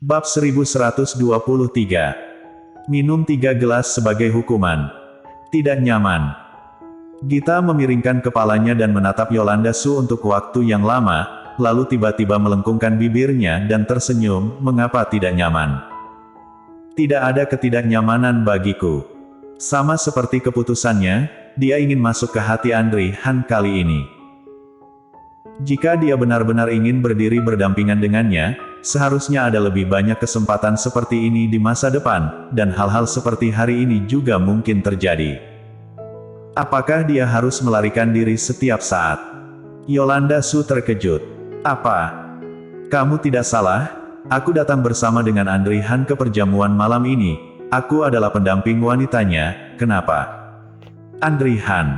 Bab 1123. Minum 3 gelas sebagai hukuman. Tidak nyaman. Gita memiringkan kepalanya dan menatap Yolanda Su untuk waktu yang lama, lalu tiba-tiba melengkungkan bibirnya dan tersenyum. Mengapa tidak nyaman? Tidak ada ketidaknyamanan bagiku. Sama seperti keputusannya, dia ingin masuk ke hati Andri Han kali ini. Jika dia benar-benar ingin berdiri berdampingan dengannya, seharusnya ada lebih banyak kesempatan seperti ini di masa depan, dan hal-hal seperti hari ini juga mungkin terjadi. Apakah dia harus melarikan diri setiap saat? Yolanda Su terkejut. Apa? Kamu tidak salah, aku datang bersama dengan Andri Han ke perjamuan malam ini, aku adalah pendamping wanitanya, kenapa? Andri Han.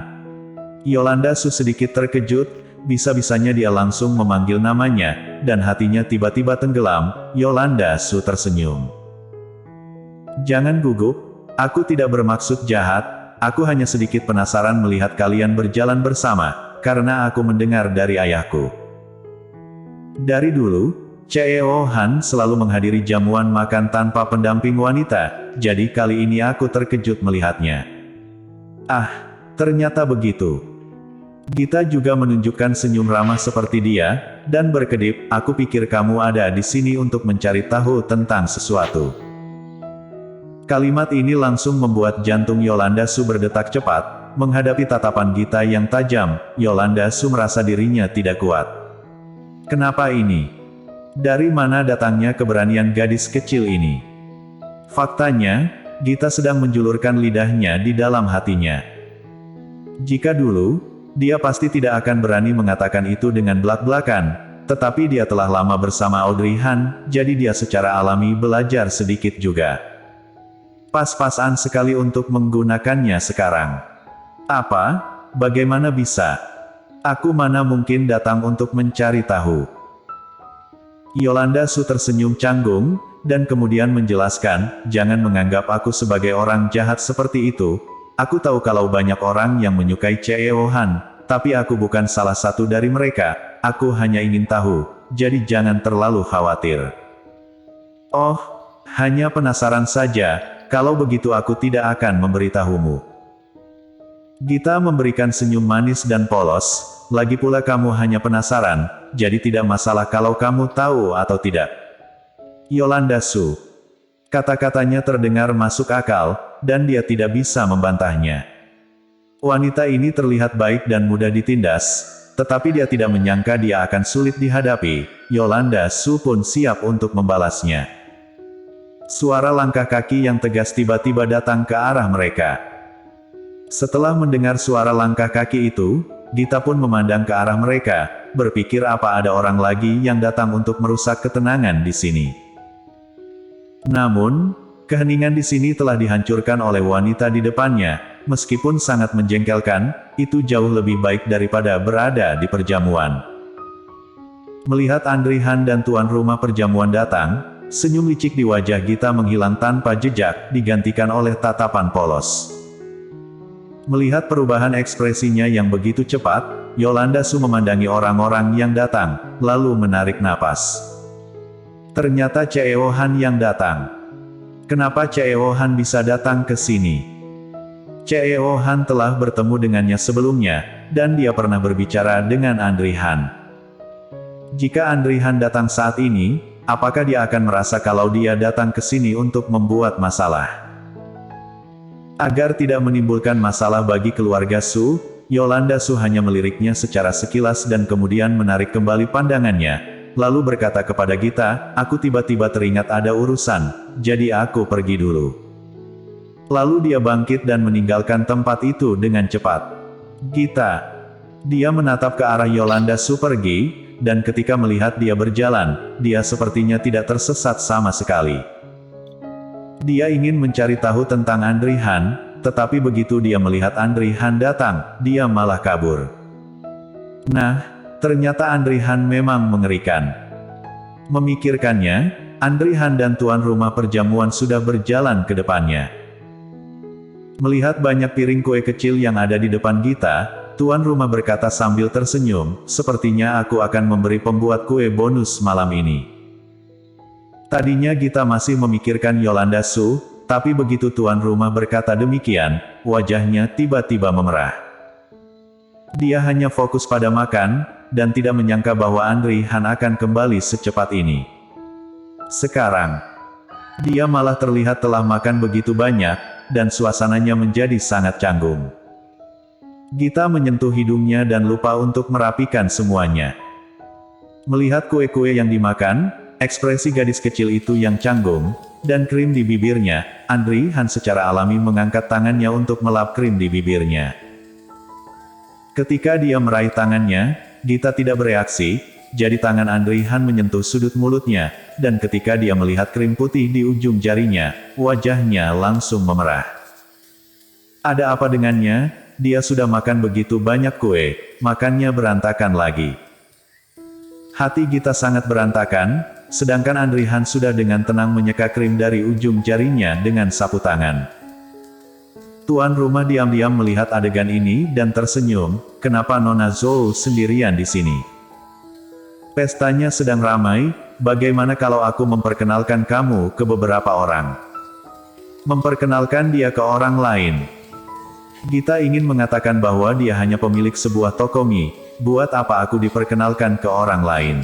Yolanda Su sedikit terkejut. Bisa-bisanya dia langsung memanggil namanya, dan hatinya tiba-tiba tenggelam. Yolanda Su tersenyum. Jangan gugup, aku tidak bermaksud jahat, aku hanya sedikit penasaran melihat kalian berjalan bersama, karena aku mendengar dari ayahku. Dari dulu, Cheo Han selalu menghadiri jamuan makan tanpa pendamping wanita, jadi kali ini aku terkejut melihatnya. Ah, ternyata begitu. Gita juga menunjukkan senyum ramah seperti dia, dan berkedip, aku pikir kamu ada di sini untuk mencari tahu tentang sesuatu. Kalimat ini langsung membuat jantung Yolanda Su berdetak cepat, menghadapi tatapan Gita yang tajam, Yolanda Su merasa dirinya tidak kuat. Kenapa ini? Dari mana datangnya keberanian gadis kecil ini? Faktanya, Gita sedang menjulurkan lidahnya di dalam hatinya. Jika dulu, dia pasti tidak akan berani mengatakan itu dengan belak-belakan, tetapi dia telah lama bersama Audrey Han, jadi dia secara alami belajar sedikit juga. Pas-pasan sekali untuk menggunakannya sekarang. Apa? Bagaimana bisa? Aku mana mungkin datang untuk mencari tahu. Yolanda Su tersenyum canggung, dan kemudian menjelaskan, jangan menganggap aku sebagai orang jahat seperti itu. Aku tahu kalau banyak orang yang menyukai Cheo Han, tapi aku bukan salah satu dari mereka, aku hanya ingin tahu, jadi jangan terlalu khawatir. Oh, hanya penasaran saja, kalau begitu aku tidak akan memberitahumu. Gita memberikan senyum manis dan polos, lagi pula kamu hanya penasaran, jadi tidak masalah kalau kamu tahu atau tidak. Yolanda Su. Kata-katanya terdengar masuk akal, dan dia tidak bisa membantahnya. Wanita ini terlihat baik dan mudah ditindas, tetapi dia tidak menyangka dia akan sulit dihadapi. Yolanda Su pun siap untuk membalasnya. Suara langkah kaki yang tegas tiba-tiba datang ke arah mereka. Setelah mendengar suara langkah kaki itu, Gita pun memandang ke arah mereka, berpikir apa ada orang lagi yang datang untuk merusak ketenangan di sini. Namun, keheningan di sini telah dihancurkan oleh wanita di depannya, meskipun sangat menjengkelkan, itu jauh lebih baik daripada berada di perjamuan. Melihat Andri Han dan tuan rumah perjamuan datang, senyum licik di wajah Gita menghilang tanpa jejak, digantikan oleh tatapan polos. Melihat perubahan ekspresinya yang begitu cepat, Yolanda Su memandangi orang-orang yang datang, lalu menarik napas. Ternyata Cheo Han yang datang. Kenapa Cheo Han bisa datang ke sini? Cheo Han telah bertemu dengannya sebelumnya, dan dia pernah berbicara dengan Andri Han. Jika Andri Han datang saat ini, apakah dia akan merasa kalau dia datang ke sini untuk membuat masalah? Agar tidak menimbulkan masalah bagi keluarga Su, Yolanda Su hanya meliriknya secara sekilas dan kemudian menarik kembali pandangannya, lalu berkata kepada Gita, aku tiba-tiba teringat ada urusan, jadi aku pergi dulu. Lalu dia bangkit dan meninggalkan tempat itu dengan cepat. Gita. Dia menatap ke arah Yolanda Su pergi, dan ketika melihat dia berjalan, dia sepertinya tidak tersesat sama sekali. Dia ingin mencari tahu tentang Andri Han, tetapi begitu dia melihat Andri Han datang, dia malah kabur. Nah, ternyata Andri Han memang mengerikan. Memikirkannya, Andri Han dan tuan rumah perjamuan sudah berjalan ke depannya. Melihat banyak piring kue kecil yang ada di depan Gita, tuan rumah berkata sambil tersenyum, sepertinya aku akan memberi pembuat kue bonus malam ini. Tadinya Gita masih memikirkan Yolanda Su, tapi begitu tuan rumah berkata demikian, wajahnya tiba-tiba memerah. Dia hanya fokus pada makan, dan tidak menyangka bahwa Andri Han akan kembali secepat ini. Sekarang, dia malah terlihat telah makan begitu banyak, dan suasananya menjadi sangat canggung. Gita menyentuh hidungnya dan lupa untuk merapikan semuanya. Melihat kue-kue yang dimakan, ekspresi gadis kecil itu yang canggung, dan krim di bibirnya, Andri Han secara alami mengangkat tangannya untuk melap krim di bibirnya. Ketika dia meraih tangannya, Gita tidak bereaksi, jadi tangan Andri Han menyentuh sudut mulutnya, dan ketika dia melihat krim putih di ujung jarinya, wajahnya langsung memerah. Ada apa dengannya? Dia sudah makan begitu banyak kue, makannya berantakan lagi. Hati Gita sangat berantakan, sedangkan Andri Han sudah dengan tenang menyeka krim dari ujung jarinya dengan sapu tangan. Tuan rumah diam-diam melihat adegan ini dan tersenyum, kenapa Nona Zhou sendirian di sini? Pestanya sedang ramai, bagaimana kalau aku memperkenalkan kamu ke beberapa orang? Memperkenalkan dia ke orang lain. Gita ingin mengatakan bahwa dia hanya pemilik sebuah toko mie, buat apa aku diperkenalkan ke orang lain?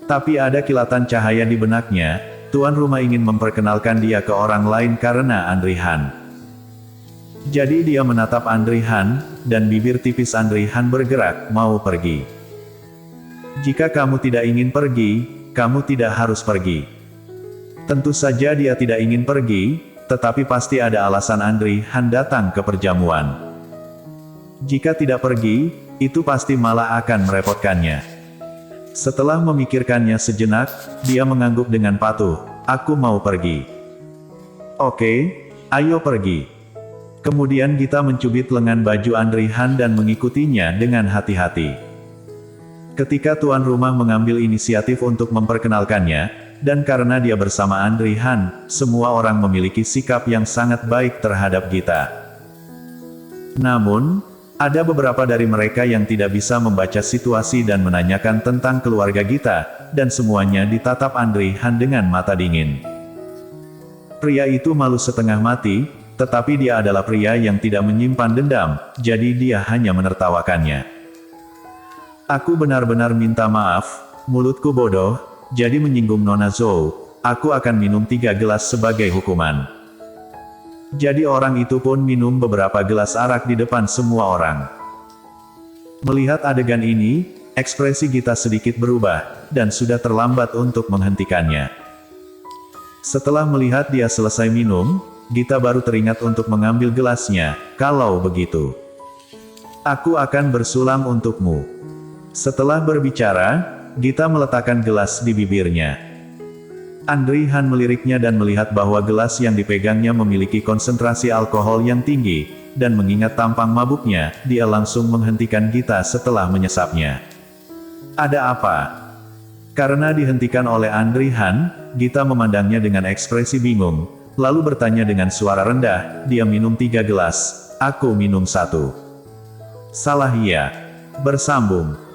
Tapi ada kilatan cahaya di benaknya, tuan rumah ingin memperkenalkan dia ke orang lain karena Andri Han. Jadi dia menatap Andri Han, dan bibir tipis Andri Han bergerak, mau pergi. Jika kamu tidak ingin pergi, kamu tidak harus pergi. Tentu saja dia tidak ingin pergi, tetapi pasti ada alasan Andri Han datang ke perjamuan. Jika tidak pergi, itu pasti malah akan merepotkannya. Setelah memikirkannya sejenak, dia mengangguk dengan patuh, aku mau pergi. Oke, ayo pergi. Kemudian Gita mencubit lengan baju Andri Han dan mengikutinya dengan hati-hati. Ketika tuan rumah mengambil inisiatif untuk memperkenalkannya, dan karena dia bersama Andri Han, semua orang memiliki sikap yang sangat baik terhadap Gita. Namun, ada beberapa dari mereka yang tidak bisa membaca situasi dan menanyakan tentang keluarga Gita, dan semuanya ditatap Andri Han dengan mata dingin. Pria itu malu setengah mati, tetapi dia adalah pria yang tidak menyimpan dendam, jadi dia hanya menertawakannya. Aku benar-benar minta maaf, mulutku bodoh, jadi menyinggung Nona Zhou, aku akan minum 3 gelas sebagai hukuman. Jadi orang itu pun minum beberapa gelas arak di depan semua orang. Melihat adegan ini, ekspresi Gita sedikit berubah, dan sudah terlambat untuk menghentikannya. Setelah melihat dia selesai minum, Gita baru teringat untuk mengambil gelasnya, kalau begitu. Aku akan bersulam untukmu. Setelah berbicara, Gita meletakkan gelas di bibirnya. Andri Han meliriknya dan melihat bahwa gelas yang dipegangnya memiliki konsentrasi alkohol yang tinggi, dan mengingat tampang mabuknya, dia langsung menghentikan Gita setelah menyesapnya. Ada apa? Karena dihentikan oleh Andri Han, Gita memandangnya dengan ekspresi bingung, lalu bertanya dengan suara rendah, dia minum 3 gelas, aku minum 1. Salah ia. Bersambung.